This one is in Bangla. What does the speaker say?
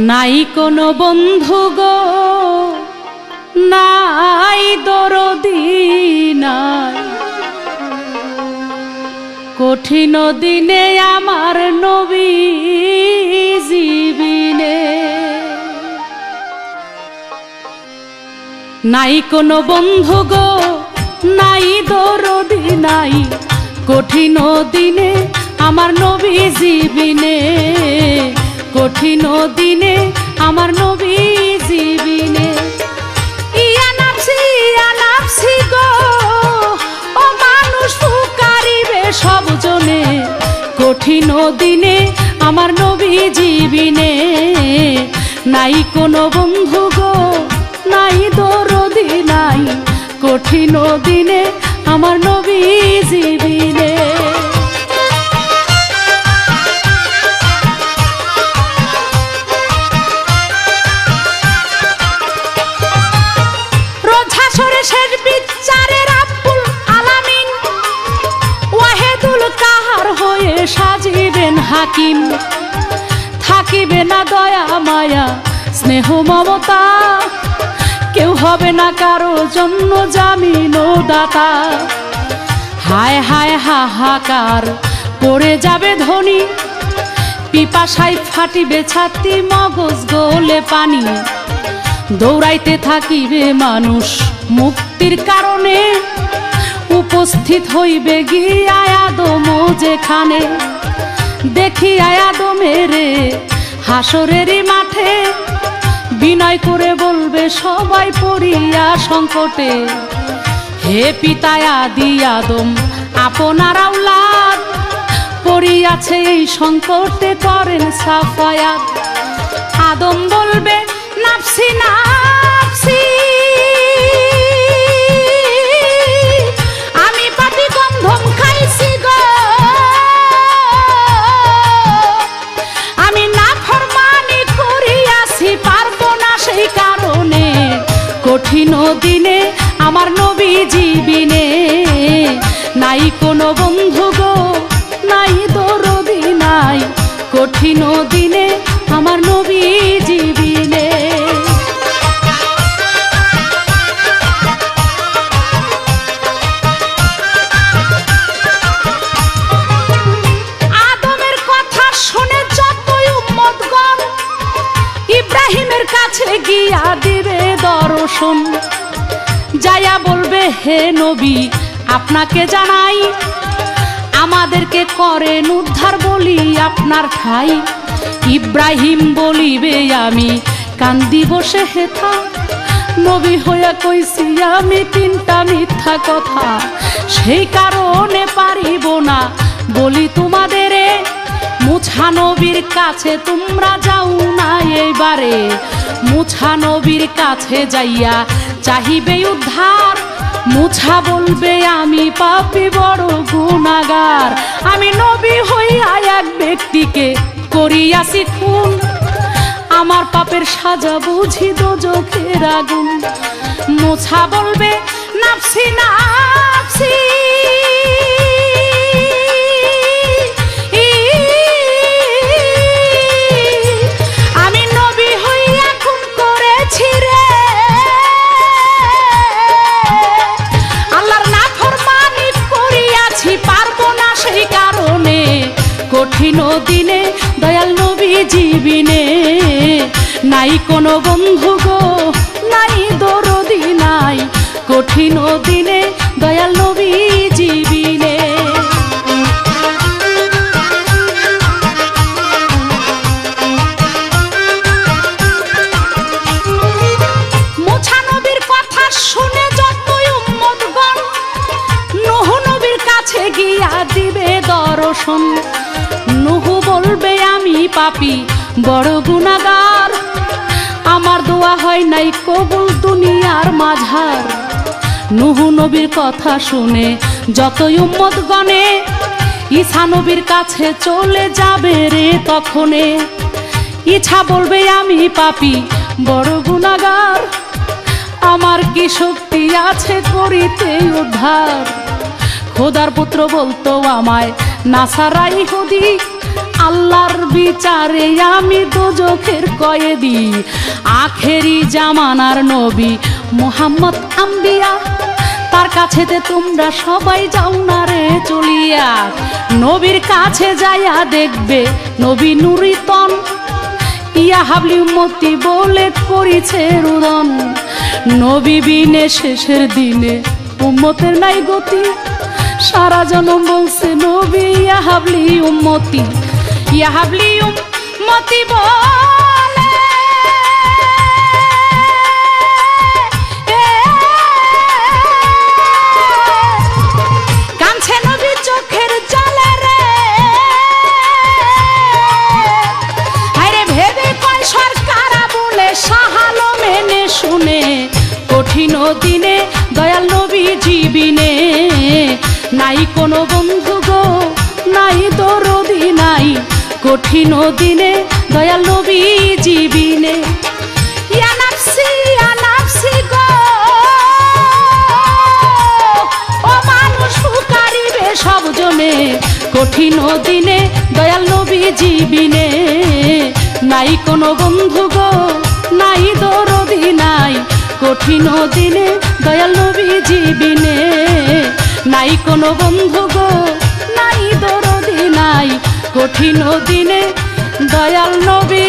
নাই কোনো বন্ধু গো, নাই দরদি নাই, কঠিন দিনে আমার নবী জীবিনে। নাই কোনো বন্ধু গো, নাই দরদি নাই, কঠিন দিনে আমার নবী জীবিনে, কঠিন দিনে আমার নবী জীবিনে। ইয়া নাফসি গো, ও মানুষ পুকারিবে সব জনে, কঠিন দিনে আমার নবী জীবিনে। নাই কোনো বন্ধু গো, নাই দরদি নাই, কঠিন দিনে আমার নবী জীবিনে। শেষ বিচারের আব্বুল আলামিন ওয়াহেদুল কাহার হয়ে সাজিবেন হাকিম। থাকিবে না দয়া মায়া স্নেহ মমতা, কেউ হবে না কারো জন্য জামিন ও দাতা। হায় হায় হাহাকার পড়ে যাবে ধ্বনি, পিপাসায় ফাটিবে ছাতি, মগজ গলে পানি। দৌড়াইতে থাকিবে মানুষ মুক্তির কারণে, উপস্থিত হইবে গিয়া আদম যেখানে। দেখি আদমের হাসরেরই মাঠে, বিনয় করে বলবে সবাই পড়িয়া সংকটে। হে পিতা আদি আদম আপনার আওলাদ, পড়িয়াছে এই সংকটে করেন সাফায়াত। আদম বলবে নাফসি নাফসি, আমি পাপী গন্ধম খাইছি গো, আমি নাফরমানি করিয়াছি, পারবো না সেই কারণে, কঠিন দিনে আমার নবী জীবিনে। নাই কোনো বন্ধু গো, নাই দরদি নাই, কঠিন দিনে আমার নবী জীবিনে। আদমের কথা শুনে যতই উম্মতগণ ইব্রাহিমের কাছে গিয়া দিবে দর্শন। যায়া বলবে হে নবী আপনাকে জানাই, আমাদেরকে করেন উদ্ধার বলি আপনার ঠাই। ইব্রাহিম বলিবে আমি কান্দি বসে হেথা, নবী হইয়া কইছি আমি তিনটা মিথ্যা কথা, সেই কারণে পারিব না বলি তোমাদের। মুছা নবীর কাছে তোমরা যাও না এইবারে, মুছা নবীর কাছে যাইয়া চাহিবে উদ্ধার। মুছা বলবে আমি পাপী বড় গুনাহগার, আমি নবী হইয়া এক ব্যক্তিকে করিয়াছি খুন, আমার পাপের সাজা বুঝি দোজখের আগুন। মুছা বলবে নাফসি নাফসি, আমি নবী হইয়া খুন করেছি রে, আল্লাহর নাফরমানি করিয়াছি, পারবো না সেই কারণে, কঠিন দিনে দয়াল নবী জীবিনে। নাই কোনো বন্ধু গো, নাই দরদি নাই, কঠিন দিনে দয়াল নবী জীবিনে। মুছা নবীর কথা শুনে যতই উম্মতগণ নূহ নবীর কাছে গিয়া দিবে দর্শন। নূহ বলবে আমি পাপী বড় গুনাহগার, আমার দোয়া হয় নাই কবুল দুনিয়ার মাঝার। নূহ নবীর কথা শুনে যতই উম্মতগণে ঈসা নবীর কাছে চলে যাবে রে তখনে। ইছা বলবে আমি পাপী বড় গুনাহগার, আমার কি শক্তি আছে করিতে উদ্ধার। খোদার পুত্র বলতো আমায় নাসারা ইহুদি, আল্লাহর বিচারে আমি দোজখের কয়েদি, আখেরি জামানার নবী মুহাম্মদ আম্বিয়া, তার কাছেতে তোমরা সবাই যাও না রে চলিয়া। নবীর কাছে যাইয়া দেখবে নবী নুরিতন, ইয়া হাবলি উম্মতি বলে করিছে রুদন। নবী বিনে শেষের দিনে উম্মতের নাই গতি, সারা জনম বলছে নবী ইয়া হাবলি উম্মতি, ইয়া হাবলি উম্মতি বলে। কাঁদছে নবী চোখের জলে রে, আরে ভেবে কয় সরকার বলে সাহালো মেনে শুনে, কঠিন দিনে দয়াল নবী জীবিনে নাই কোনো বন্ধু গো, নাই দরদি নাই, কঠিন দিনে দয়াল নবী জীবিনে। ইয়া নাফসি গো, ও মানুষ পুকারিবে সব জনে, কঠিন দিনে দয়াল নবী জীবিনে নাই কোনো বন্ধু গো, নাই দরদি নাই, কঠিন দিনে দয়াল নবী জীবিনে নাই কোনো বন্ধু গো, নাই দরদি নাই, কঠিন দিনে দয়াল নবী।